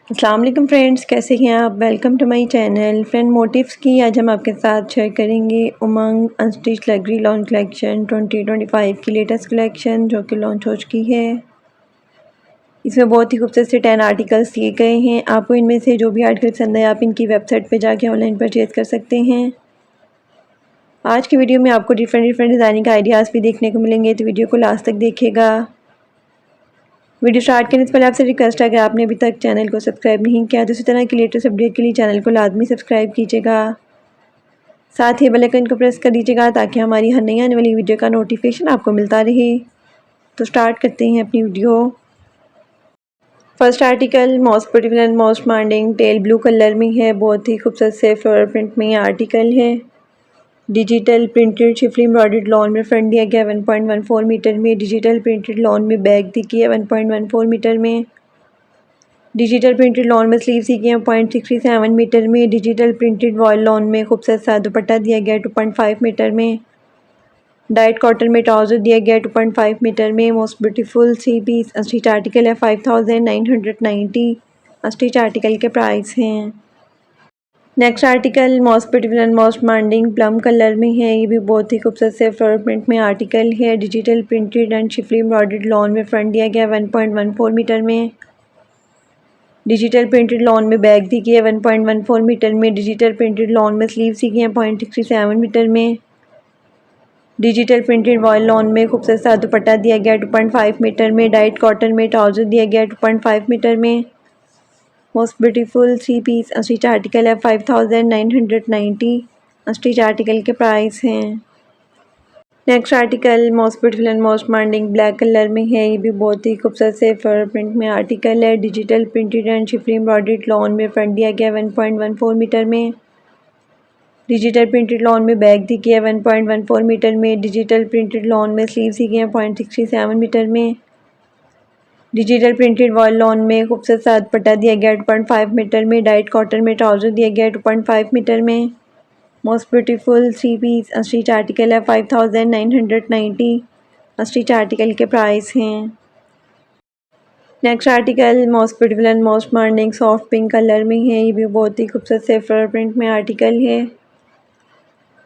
अस्सलाम वालेकुम फ्रेंड्स, कैसे हैं आप। Welcome to my channel. Friend motives की आज हम आपके साथ शेयर करेंगे Umang unstitch luxury launch collection 2025 की लेटेस्ट कलेक्शन जो कि लॉन्च हो चुकी है। इसमें बहुत ही खूबसूरत से 10 आर्टिकल्स दिए गए हैं। आपको इनमें से जो भी आर्टिकल पसंद है आप इनकी वेबसाइट पर जाके ऑनलाइन परचेज़ कर सकते हैं। आज की वीडियो में आपको डिफरेंट डिज़ाइनिंग के आइडियाज़ भी देखने को मिलेंगे, तो वीडियो को लास्ट तक देखिएगा। वीडियो स्टार्ट करने से पहले आपसे रिक्वेस्ट है, अगर आपने अभी तक चैनल को सब्सक्राइब नहीं किया तो इसी तरह की लेटेस्ट अपडेट के लिए चैनल को लाजमी सब्सक्राइब कीजिएगा। साथ ही बेल आइकन को प्रेस कर दीजिएगा ताकि हमारी हर नई आने वाली वीडियो का नोटिफिकेशन आपको मिलता रहे। तो स्टार्ट करते हैं अपनी video. First article most beautiful and most demanding teal blue colour में है। बहुत ही खूबसूरत से फ्लोरल प्रिंट में ये आर्टिकल है। Digital printed Schiffli embroidered lawn में फ्रंट दिया गया 1.14 मीटर में। डिजिटल प्रिंटेड लॉन में बैक दी गई है 1.14 मीटर में। डिजिटल प्रिंटेड लॉन में स्लीव्स दी गई हैं 0.67 मीटर में। डिजिटल प्रिंटेड वॉयल लॉन में खूबसूरत सा दुपट्टा दिया गया 2.5 मीटर में। डाइट कॉटन में ट्राउज़र दिया गया 2.5 मीटर में। मोस्ट ब्यूटीफुल सी पीस स्टिच आर्टिकल है 5990। स्टिच आर्टिकल के प्राइस हैं। Next article most beautiful and most demanding plum colour में है। ये भी बहुत ही खूबसूरत से फ्लोरल प्रिंट में आर्टिकल है। Digital printed and Schiffli embroidered lawn में फ्रंट दिया गया 1.14 मीटर में। डिजिटल प्रिंटेड लॉन में बैक दी गई है 1.14 मीटर में। डिजिटल प्रिंटेड लॉन में स्लीव्स दी गई हैं 0.67 मीटर में। डिजिटल प्रिंटेड वॉयल लॉन में खूबसूरत सा दुपट्टा दिया गया 2.5 मीटर में। डाइट कॉटन में ट्राउज़र दिया गया 2.5 मीटर में। मोस्ट ब्यूटीफुल सी पीस स्टिच आर्टिकल है 5990। स्टिच आर्टिकल के प्राइस हैं। Next article most beautiful and most demanding black colour में है। ये भी बहुत ही खूबसूरत से फ्लोरल प्रिंट में आर्टिकल है। Digital printed and Schiffli embroidered lawn में फ्रंट दिया गया 1.14 मीटर में। डिजिटल प्रिंटेड लॉन में बैक दी गई है 1.14 मीटर में। डिजिटल प्रिंटेड लॉन में स्लीव्स दी गई हैं 0.67 मीटर में। डिजिटल प्रिंटेड वॉल लॉन में खूबसूरत सा दुपट्टा दिया गया 2.5 मीटर में। डाइट कॉटन में ट्राउज़र दिया गया 2.5 मीटर में। Most beautiful three piece stitch article है 5990। स्टिच आर्टिकल के प्राइस हैं। Next article most beautiful and most demanding soft pink colour में है। ये भी बहुत ही खूबसूरत से फ्लोरल प्रिंट में आर्टिकल है।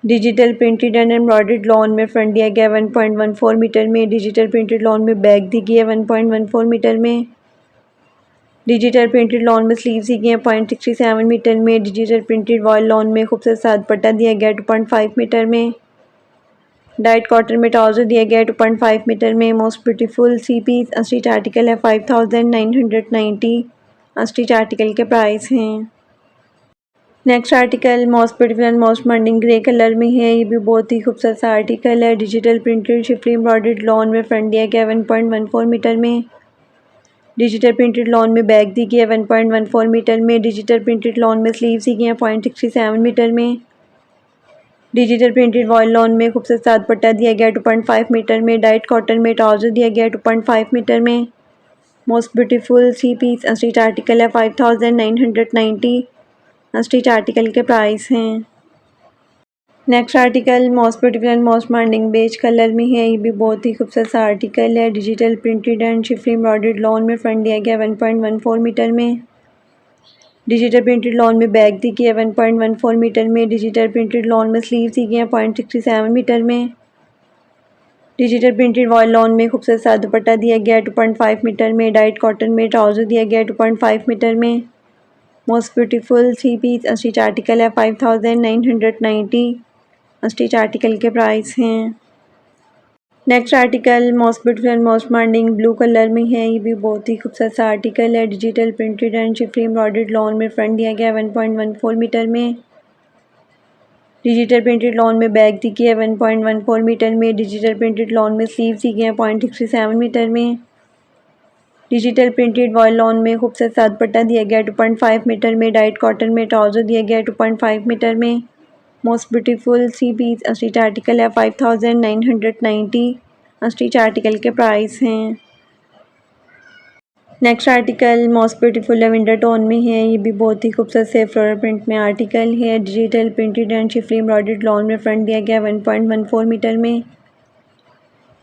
Digital printed and embroidered lawn में फ्रंट दिया गया 1.14 मीटर में। डिजिटल प्रिंटेड लॉन में बैक दी गई है 1.14 मीटर में। डिजिटल प्रिंटेड लॉन में स्लीव्स दी गई हैं 0.67 मीटर में। डिजिटल प्रिंटेड वॉयल लॉन में खूबसूरत सा दुपट्टा दिया गया 2.5 मीटर में। डाइट कॉटन में ट्राउज़र दिया गया 2.5 मीटर में। मोस्ट ब्यूटीफुल सी पीस स्टिच आर्टिकल है 5990। स्टिच आर्टिकल के प्राइस हैं। Next article most beautiful and most demanding grey colour में है। ये भी बहुत ही खूबसूरत सा आर्टिकल है। Digital printed Schiffli embroidered lawn में फ्रंट दिया गया 1.14 मीटर में। डिजिटल प्रिंटेड लॉन में बैक दी गई है 1.14 मीटर में। डिजिटल प्रिंटेड लॉन में स्लीव्स दी गई हैं 0.67 मीटर में। डिजिटल प्रिंटेड वॉयल लॉन में खूबसूरत सा दुपट्टा दिया गया 2.5 मीटर में। डाइट कॉटन में ट्राउज़र दिया गया 2.5 मीटर में। मोस्ट ब्यूटीफुल सी पीस स्टिच आर्टिकल है 5990। स्टिच आर्टिकल के प्राइस हैं। Next article most beautiful and most demanding beige colour में है। ये भी बहुत ही खूबसूरत सा आर्टिकल है। Digital printed and Schiffli embroidered lawn में फ्रंट दिया गया 1.14 मीटर में। डिजिटल प्रिंटेड लॉन में बैक दी गई है 1.14 मीटर में। डिजिटल प्रिंटेड लॉन में स्लीव्स दी गई हैं 0.67 मीटर में। डिजिटल प्रिंटेड वॉयल लॉन में खूबसूरत सा दुपट्टा दिया गया 2.5 मीटर में। डाइट कॉटन में ट्राउज़र दिया गया 2.5 मीटर में। Most beautiful three piece stitch article है 5990। स्टिच आर्टिकल के प्राइस हैं। Next article most beautiful and most demanding blue colour में है। ये भी बहुत ही खूबसूरत सा आर्टिकल है। Digital printed and Schiffli embroidered lawn में फ्रंट दिया गया 1.14 मीटर में। डिजिटल प्रिंटेड लॉन में बैक दी गई है 1.14 मीटर में। डिजिटल प्रिंटेड लॉन में स्लीव्स दी गई हैं 0.67 मीटर में। डिजिटल प्रिंटेड वॉयल लॉन में खूबसूरत सा दुपट्टा दिया गया 2.5 मीटर में। डाइट कॉटन में ट्राउज़र दिया गया 2.5 मीटर में। मोस्ट ब्यूटीफुल सी पीस स्टिच आर्टिकल है 5990। स्टिच आर्टिकल के प्राइस हैं। Next article most beautiful lavender tone में है। ये भी बहुत ही खूबसूरत से फ्लोरल प्रिंट में आर्टिकल है। Digital printed and Schiffli embroidered lawn में फ्रंट दिया गया 1.14 मीटर में।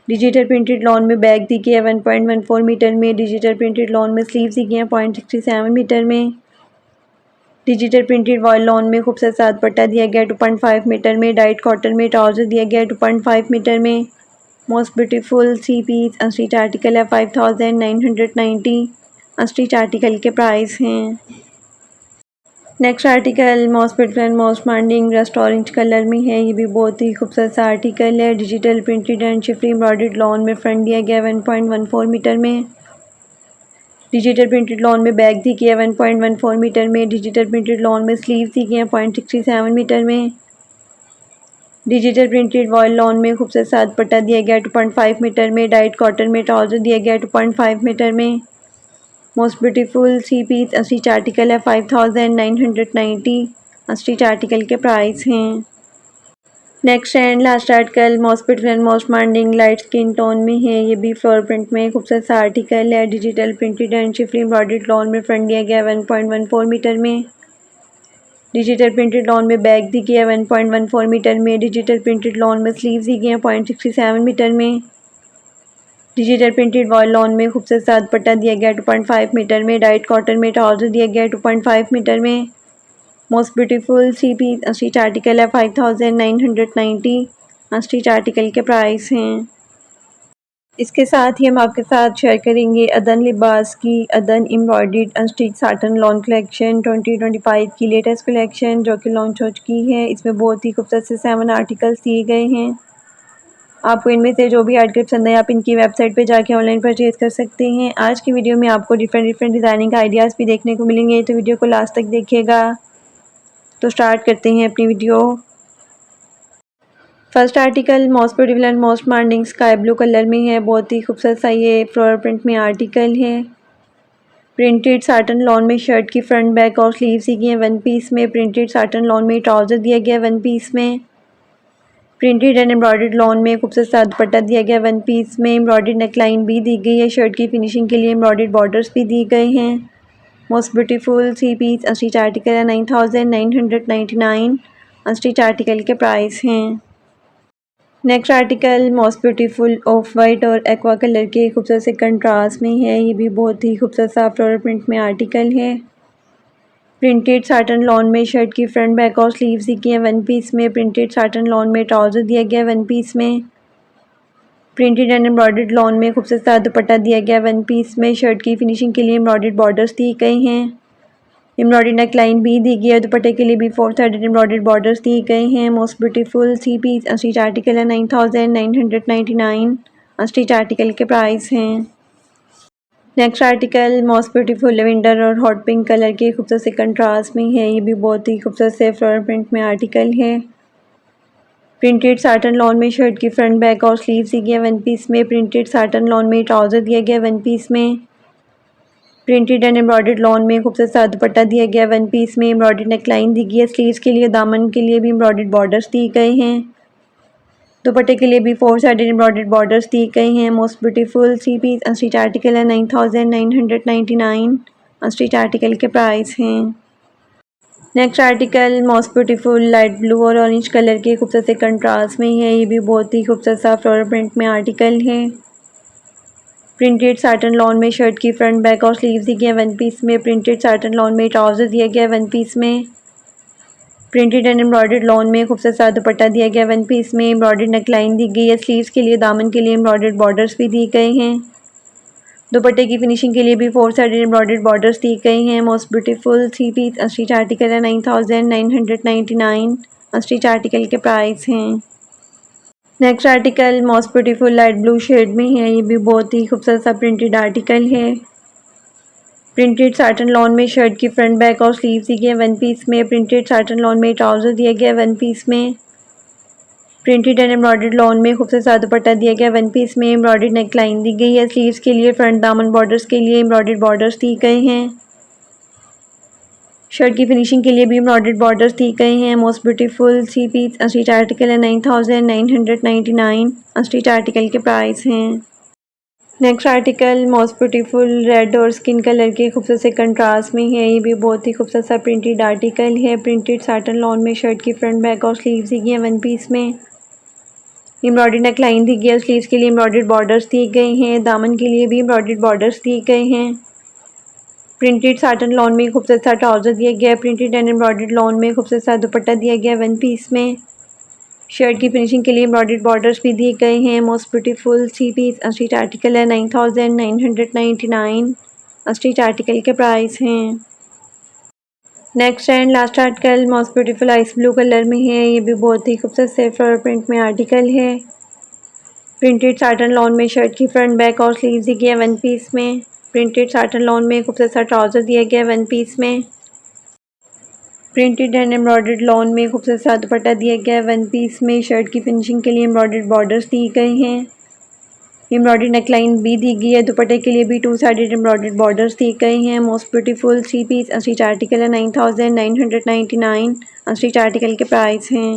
डिजिटल प्रिंटेड लॉन में बैग दी गई है 1.14 मीटर में। डिजिटल प्रिंटेड लॉन में स्लीव्स दी गई हैं 0.67 मीटर में। डिजिटल प्रिंटेड वॉयल लॉन में खूबसूरत साथ पट्टा दिया गया 2.5 मीटर में। डाइट कॉटन में ट्राउज़र दिया गया 2.5 मीटर में। Most beautiful 3 piece unstitch article है 5990। अनस्टिच आर्टिकल के प्राइस हैं। Next article most beautiful and most demanding rust orange colour में है। ये भी बहुत ही खूबसूरत सा आर्टिकल है। Digital printed and Schiffli embroidered lawn में फ्रंट दिया गया 1.14 मीटर में। डिजिटल प्रिंटेड लॉन में बैक दी गई है 1.14 मीटर में। डिजिटल प्रिंटेड लॉन में स्लीव दी गई है 0.67 मीटर में। डिजिटल प्रिंटेड वॉयल लॉन में खूबसूरत साथ पट्टा दिया गया 2.5 मीटर में। डाइट कॉटन में ट्राउज़र दिया गया 2.5 मीटर में। Most beautiful 3 piece unstitch article है 5990। अनस्टिच आर्टिकल के प्राइस हैं। Next and last article most beautiful and most demanding light skin tone में है। ये भी फ्लोर प्रिंट में खूबसूरत सा आर्टिकल है। Digital printed and Schiffli embroidered lawn में फ्रंट दिया गया 1.14 मीटर में। डिजिटल प्रिंटेड लॉन में बैक दी गई है 1.14 मीटर में। डिजिटल प्रिंटेड लॉन में स्लीव्स दी गई हैं 0.67 मीटर में। डिजिटल प्रिंटेड वॉयल लॉन में खूबसूरत साथ पट्टा दिया गया 2.5 मीटर में। डाइट कॉटन में ट्राउज़र दिया गया 2.5 मीटर में। Most beautiful 3 piece unstitch article है 5990। अनस्टिच आर्टिकल के प्राइस हैं। इसके साथ ही हम आपके साथ शेयर करेंगे अदन लिबास की अदन embroidered unstitch satin lawn collection 2025 की लेटेस्ट कलेक्शन जो कि लॉन्च हो चुकी है। इसमें बहुत ही खूबसूरत से 7 आर्टिकल्स दिए गए हैं। आपको इनमें से जो भी आर्टिकल पसंद है आप इनकी वेबसाइट पे जाके ऑनलाइन परचेज़ कर सकते हैं। आज की वीडियो में आपको डिफरेंट डिज़ाइनिंग आइडियाज़ भी देखने को मिलेंगे, तो वीडियो को लास्ट तक देखिएगा। तो स्टार्ट करते हैं अपनी video. First article most beautiful and most demanding sky blue colour में है। बहुत ही खूबसूरत सा ये फ्लोरल प्रिंट में आर्टिकल है। प्रिंटेड साटन लॉन में शर्ट की फ्रंट बैक और स्लीव्स दी गई हैं 1 पीस में। प्रिंटेड साटन लॉन में ट्राउज़र दिया गया 1 पीस में। प्रिंटेड एंड एम्ब्रॉयडर्ड लॉन में खूबसूरत सा दुपट्टा दिया गया 1 पीस में। एम्ब्रॉयडर्ड नेकलाइन भी दी गई है। शर्ट की फिनिशिंग के लिए एम्ब्रॉयडर्ड बॉर्डर्स भी दिए गए हैं। Most beautiful 3 piece unstitch article है 9999। अनस्टिच आर्टिकल के प्राइस हैं। Next article most beautiful off white और एक्वा कलर के खूबसूरत से कंट्रास्ट में है। ये भी बहुत ही खूबसूरत सा फ्लोरल प्रिंट में आर्टिकल है। प्रिंटेड साटन लॉन में शर्ट की फ्रंट बैक और स्लीव्स दी गई हैं 1 पीस में। प्रिंटेड साटन लॉन में ट्राउज़र दिया गया 1 पीस में। प्रिंटेड एंड एम्ब्रॉयडर्ड लॉन में खूबसूरत सा दुपट्टा दिया गया 1 पीस में। शर्ट की फिनिशिंग के लिए एम्ब्रॉयडर्ड बॉर्डर्स दिए गए हैं। एम्ब्रॉयडर्ड नेकलाइन भी दी गई है। दुपट्टे के लिए भी 4 साइडेड एम्ब्रॉयडर्ड बॉर्डर्स दिए गए हैं। Most beautiful 3 piece unstitch article है 9999। अनस्टिच आर्टिकल के प्राइस हैं। Next article most beautiful lavender और हॉट पिंक कलर के खूबसूरत से कंट्रास्ट में है। ये भी बहुत ही खूबसूरत से फ्लोरल प्रिंट में आर्टिकल है। प्रिंटेड साटन लॉन में शर्ट की फ्रंट बैक और स्लीव्स दी गई है 1 पीस में। प्रिंटेड साटन लॉन में ट्राउज़र दिया गया 1 पीस में। प्रिंटेड एंड एम्ब्रॉयडर्ड लॉन में खूबसूरत सा दुपट्टा दिया गया 1 पीस में। एम्ब्रॉयडर्ड नेकलाइन दी गई है। स्लीव्स के लिए दामन के लिए भी एम्ब्रॉयडर्ड बॉर्डर्स दिए गए हैं। दुपट्टे के लिए भी 4 साइडेड एम्ब्रॉयडर्ड बॉर्डर्स दिए गए हैं। Most beautiful 3 piece unstitch article है 9999। अनस्टिच आर्टिकल के प्राइस हैं। Next article most beautiful light blue और ऑरेंज कलर के खूबसूरत से कंट्रास्ट में है। ये भी बहुत ही खूबसूरत सा फ्लोरल प्रिंट में आर्टिकल है। प्रिंटेड साटन लॉन में शर्ट की फ्रंट बैक और स्लीव्स दी गई है 1 पीस में। प्रिंटेड साटन लॉन में ट्राउज़र दिया गया 1 पीस में। प्रिंटेड एंड एम्ब्रॉयडर्ड लॉन में खूबसूरत सा दुपट्टा दिया गया 1 पीस में। एम्ब्रॉयडर्ड नेकलाइन दी गई है। स्लीव्स के लिए दामन के लिए एम्ब्रॉयडर्ड बॉर्डर्स भी दिए गए हैं। दुपट्टे की फिनिशिंग के लिए भी 4 साइडेड एम्ब्रॉयडर्ड बॉर्डर्स दिए गए हैं। Most beautiful 3 piece unstitch article है 9999। अनस्टिच आर्टिकल के प्राइस हैं। Next article most beautiful light blue shade में है। ये भी बहुत ही खूबसूरत सा प्रिंटेड आर्टिकल है। प्रिंटेड साटन लॉन में शर्ट की फ्रंट बैक और स्लीव्स दी गई है 1 पीस में। प्रिंटेड साटन लॉन में ट्राउज़र दिया गया 1 पीस में। प्रिंटेड एंड एम्ब्रॉयडर्ड लॉन में खूबसूरत सा दुपट्टा दिया गया 1 पीस में। एम्ब्रॉयडर्ड नेकलाइन दी गई है। स्लीव्स के लिए फ्रंट दामन बॉर्डर्स के लिए एम्ब्रॉयडर्ड बॉर्डर्स दिए गए हैं। शर्ट की फिनिशिंग के लिए भी एम्ब्रॉयडर्ड बॉर्डर्स दिए गए हैं। Most beautiful 3 piece unstitch article है 9999। अनस्टिच आर्टिकल के प्राइस हैं। Next article most beautiful red और स्किन कलर के खूबसूरत से कंट्रास्ट में है। ये भी बहुत ही खूबसूरत सा प्रिंटेड आर्टिकल है। प्रिंटेड साटन लॉन में शर्ट की फ्रंट बैक और स्लीव्स दी गई हैं 1 पीस में। एम्ब्रॉयडरी नेक लाइन दी गई है, स्लीव्स के लिए एम्ब्रॉयडर्ड बॉर्डर्स दिए गए हैं, दामन के लिए भी एम्ब्रॉयडर्ड बॉर्डर्स दिए गए हैं। प्रिंटेड साटन लॉन में खूबसूरत सा ट्राउज़र दिया गया है, प्रिंटेड एंड एम्ब्रॉयडर्ड लॉन में खूबसूरत सा दुपट्टा दिया गया है वन पीस में। शर्ट की फिनिशिंग के लिए एम्ब्रॉयडर्ड बॉर्डर्स भी दिए गए हैं। मोस्ट ब्यूटीफुल 3 पीस अस्ट्रीट आर्टिकल है, 9999 अस्ट्रीट आर्टिकल के प्राइस हैं। Next and last article most beautiful ice blue colour में है, ये भी बहुत ही खूबसूरत से फ्लोरल प्रिंट में आर्टिकल है। प्रिंटेड साटन लॉन में शर्ट की फ्रंट बैक और स्लीव्स दी गई है वन पीस में। प्रिंटेड साटन लॉन में खूबसूरत सा ट्राउज़र दिया गया है वन पीस में। प्रिंटेड एंड एम्ब्रॉयडर्ड लॉन में खूबसूरत सा दुपट्टा दिया गया है वन पीस में। शर्ट की फिनिशिंग के लिए एम्ब्रॉयडर्ड बॉर्डर्स दिए गए हैं। एम्ब्रॉयडरी नेकलाइन भी दी गई है, दुपट्टे के लिए भी 2 साइडेड एम्ब्रॉयडर्ड बॉर्डर्स दिए गए हैं। मोस्ट ब्यूटीफुल 3 पीस अस्ट्रीट आर्टिकल है, 9999 अस्ट्रीट आर्टिकल के प्राइस हैं।